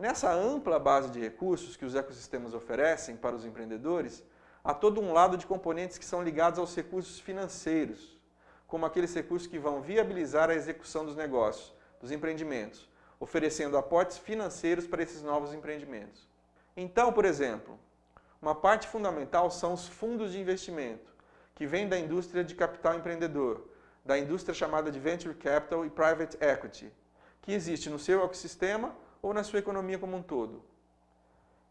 Nessa ampla base de recursos que os ecossistemas oferecem para os empreendedores, há todo um lado de componentes que são ligados aos recursos financeiros, como aqueles recursos que vão viabilizar a execução dos negócios, dos empreendimentos, oferecendo aportes financeiros para esses novos empreendimentos. Então, por exemplo, uma parte fundamental são os fundos de investimento, que vêm da indústria de capital empreendedor, da indústria chamada de Venture Capital e Private Equity, que existe no seu ecossistema ou na sua economia como um todo.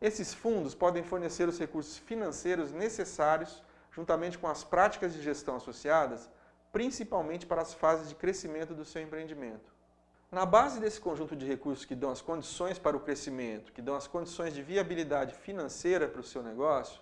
Esses fundos podem fornecer os recursos financeiros necessários, juntamente com as práticas de gestão associadas, principalmente para as fases de crescimento do seu empreendimento. Na base desse conjunto de recursos que dão as condições para o crescimento, que dão as condições de viabilidade financeira para o seu negócio,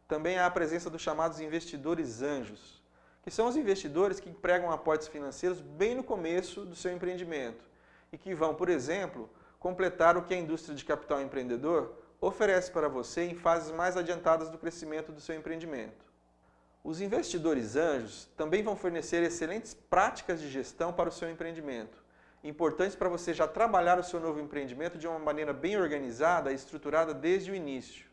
também há a presença dos chamados investidores anjos, que são os investidores que empregam aportes financeiros bem no começo do seu empreendimento e que vão, por exemplo, completar o que a indústria de capital empreendedor oferece para você em fases mais adiantadas do crescimento do seu empreendimento. Os investidores anjos também vão fornecer excelentes práticas de gestão para o seu empreendimento, importantes para você já trabalhar o seu novo empreendimento de uma maneira bem organizada e estruturada desde o início.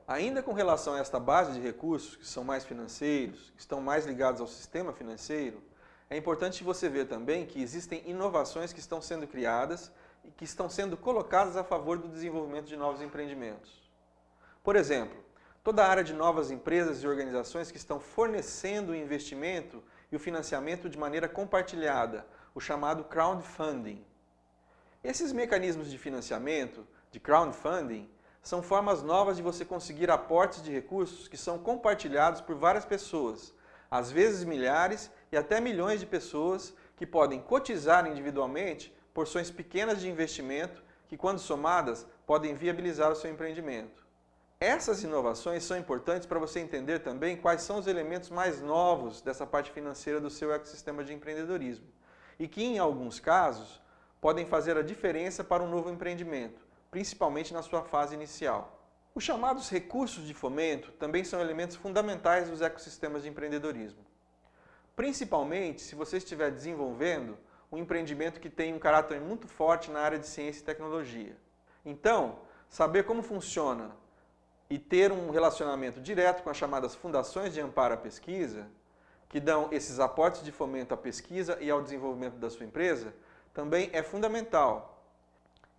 Ainda com relação a esta base de recursos, que são mais financeiros, que estão mais ligados ao sistema financeiro, é importante você ver também que existem inovações que estão sendo criadas e que estão sendo colocadas a favor do desenvolvimento de novos empreendimentos. Por exemplo, toda a área de novas empresas e organizações que estão fornecendo o investimento e o financiamento de maneira compartilhada, o chamado crowdfunding. Esses mecanismos de financiamento, de crowdfunding, são formas novas de você conseguir aportes de recursos que são compartilhados por várias pessoas, às vezes milhares e até milhões de pessoas que podem cotizar individualmente porções pequenas de investimento que, quando somadas, podem viabilizar o seu empreendimento. Essas inovações são importantes para você entender também quais são os elementos mais novos dessa parte financeira do seu ecossistema de empreendedorismo e que, em alguns casos, podem fazer a diferença para um novo empreendimento, principalmente na sua fase inicial. Os chamados recursos de fomento também são elementos fundamentais dos ecossistemas de empreendedorismo, principalmente se você estiver desenvolvendo um empreendimento que tem um caráter muito forte na área de ciência e tecnologia. Então, saber como funciona e ter um relacionamento direto com as chamadas fundações de amparo à pesquisa, que dão esses aportes de fomento à pesquisa e ao desenvolvimento da sua empresa, também é fundamental.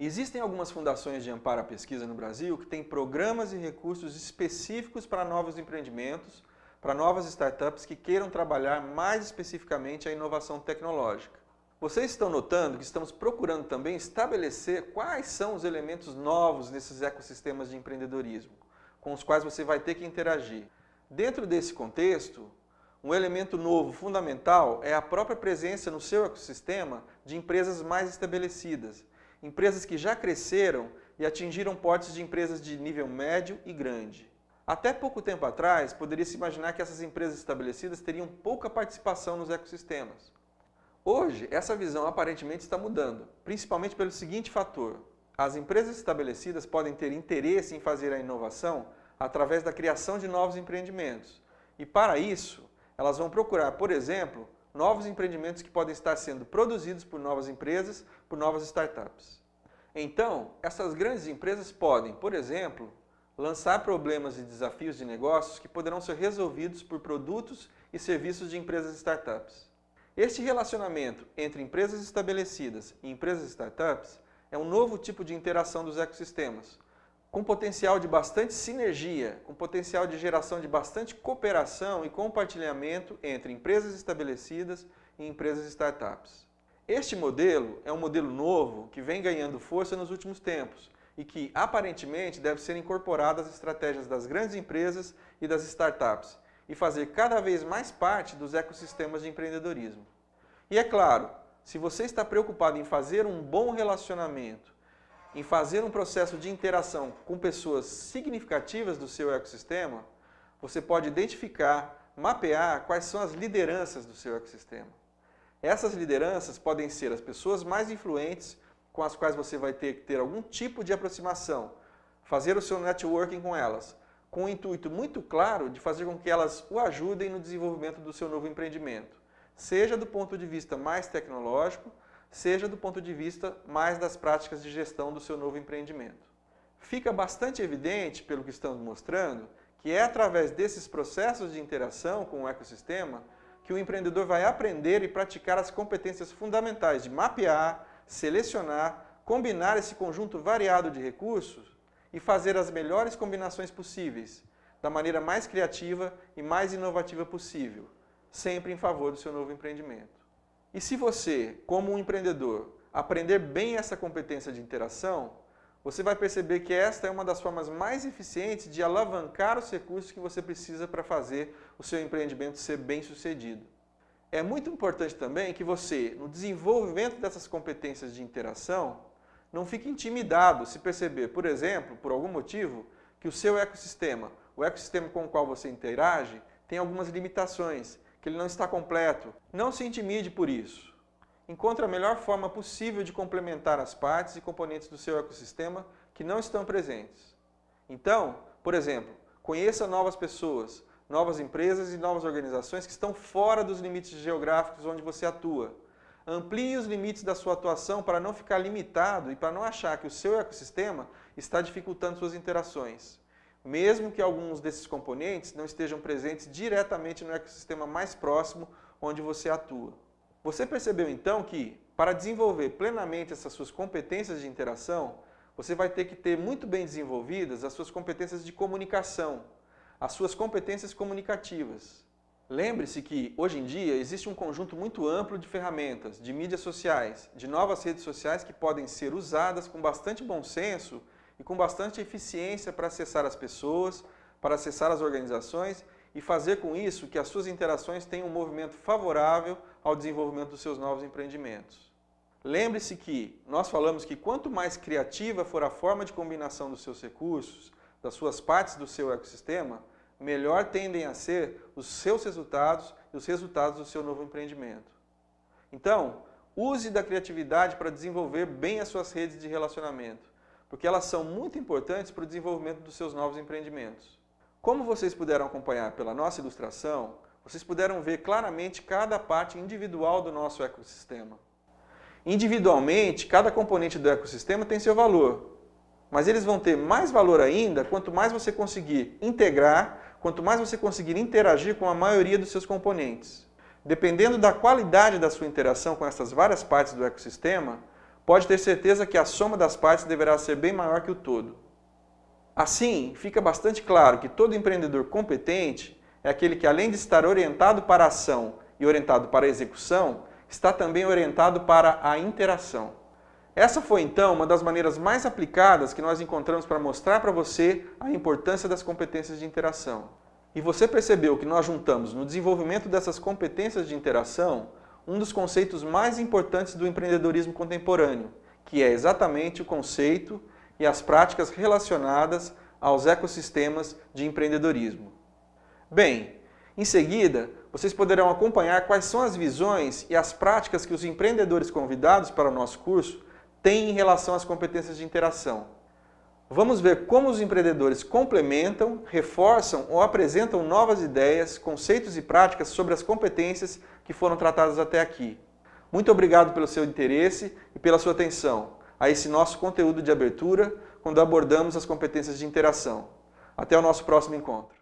Existem algumas fundações de amparo à pesquisa no Brasil que têm programas e recursos específicos para novos empreendimentos, para novas startups que queiram trabalhar mais especificamente a inovação tecnológica. Vocês estão notando que estamos procurando também estabelecer quais são os elementos novos nesses ecossistemas de empreendedorismo, com os quais você vai ter que interagir. Dentro desse contexto, um elemento novo fundamental é a própria presença no seu ecossistema de empresas mais estabelecidas, empresas que já cresceram e atingiram portes de empresas de nível médio e grande. Até pouco tempo atrás, poderia-se imaginar que essas empresas estabelecidas teriam pouca participação nos ecossistemas. Hoje, essa visão aparentemente está mudando, principalmente pelo seguinte fator: as empresas estabelecidas podem ter interesse em fazer a inovação através da criação de novos empreendimentos. E para isso, elas vão procurar, por exemplo, novos empreendimentos que podem estar sendo produzidos por novas empresas, por novas startups. Então, essas grandes empresas podem, por exemplo, lançar problemas e desafios de negócios que poderão ser resolvidos por produtos e serviços de empresas startups. Este relacionamento entre empresas estabelecidas e empresas startups é um novo tipo de interação dos ecossistemas, com potencial de bastante sinergia, com potencial de geração de bastante cooperação e compartilhamento entre empresas estabelecidas e empresas startups. Este modelo é um modelo novo que vem ganhando força nos últimos tempos e que, aparentemente, deve ser incorporado às estratégias das grandes empresas e das startups e fazer cada vez mais parte dos ecossistemas de empreendedorismo. E é claro, se você está preocupado em fazer um bom relacionamento, em fazer um processo de interação com pessoas significativas do seu ecossistema, você pode identificar, mapear quais são as lideranças do seu ecossistema. Essas lideranças podem ser as pessoas mais influentes com as quais você vai ter que ter algum tipo de aproximação, fazer o seu networking com elas, com o intuito muito claro de fazer com que elas o ajudem no desenvolvimento do seu novo empreendimento, seja do ponto de vista mais tecnológico, seja do ponto de vista mais das práticas de gestão do seu novo empreendimento. Fica bastante evidente, pelo que estamos mostrando, que é através desses processos de interação com o ecossistema que o empreendedor vai aprender e praticar as competências fundamentais de mapear, selecionar, combinar esse conjunto variado de recursos e fazer as melhores combinações possíveis, da maneira mais criativa e mais inovativa possível, sempre em favor do seu novo empreendimento. E se você, como um empreendedor, aprender bem essa competência de interação, você vai perceber que esta é uma das formas mais eficientes de alavancar os recursos que você precisa para fazer o seu empreendimento ser bem-sucedido. É muito importante também que você, no desenvolvimento dessas competências de interação, não fique intimidado se perceber, por exemplo, por algum motivo, que o seu ecossistema, o ecossistema com o qual você interage, tem algumas limitações, que ele não está completo. Não se intimide por isso. Encontre a melhor forma possível de complementar as partes e componentes do seu ecossistema que não estão presentes. Então, por exemplo, conheça novas pessoas, novas empresas e novas organizações que estão fora dos limites geográficos onde você atua. Amplie os limites da sua atuação para não ficar limitado e para não achar que o seu ecossistema está dificultando suas interações, mesmo que alguns desses componentes não estejam presentes diretamente no ecossistema mais próximo onde você atua. Você percebeu então que, para desenvolver plenamente essas suas competências de interação, você vai ter que ter muito bem desenvolvidas as suas competências de comunicação, as suas competências comunicativas. Lembre-se que, hoje em dia, existe um conjunto muito amplo de ferramentas, de mídias sociais, de novas redes sociais que podem ser usadas com bastante bom senso e com bastante eficiência para acessar as pessoas, para acessar as organizações e fazer com isso que as suas interações tenham um movimento favorável ao desenvolvimento dos seus novos empreendimentos. Lembre-se que nós falamos que quanto mais criativa for a forma de combinação dos seus recursos, das suas partes do seu ecossistema, melhor tendem a ser os seus resultados e os resultados do seu novo empreendimento. Então, use da criatividade para desenvolver bem as suas redes de relacionamento, porque elas são muito importantes para o desenvolvimento dos seus novos empreendimentos. Como vocês puderam acompanhar pela nossa ilustração, vocês puderam ver claramente cada parte individual do nosso ecossistema. Individualmente, cada componente do ecossistema tem seu valor, mas eles vão ter mais valor ainda quanto mais você conseguir integrar, quanto mais você conseguir interagir com a maioria dos seus componentes. Dependendo da qualidade da sua interação com essas várias partes do ecossistema, pode ter certeza que a soma das partes deverá ser bem maior que o todo. Assim, fica bastante claro que todo empreendedor competente é aquele que, além de estar orientado para a ação e orientado para a execução, está também orientado para a interação. Essa foi, então, uma das maneiras mais aplicadas que nós encontramos para mostrar para você a importância das competências de interação. E você percebeu que nós juntamos no desenvolvimento dessas competências de interação um dos conceitos mais importantes do empreendedorismo contemporâneo, que é exatamente o conceito e as práticas relacionadas aos ecossistemas de empreendedorismo. Bem, em seguida, vocês poderão acompanhar quais são as visões e as práticas que os empreendedores convidados para o nosso curso têm em relação às competências de interação. Vamos ver como os empreendedores complementam, reforçam ou apresentam novas ideias, conceitos e práticas sobre as competências que foram tratadas até aqui. Muito obrigado pelo seu interesse e pela sua atenção a esse nosso conteúdo de abertura, quando abordamos as competências de interação. Até o nosso próximo encontro.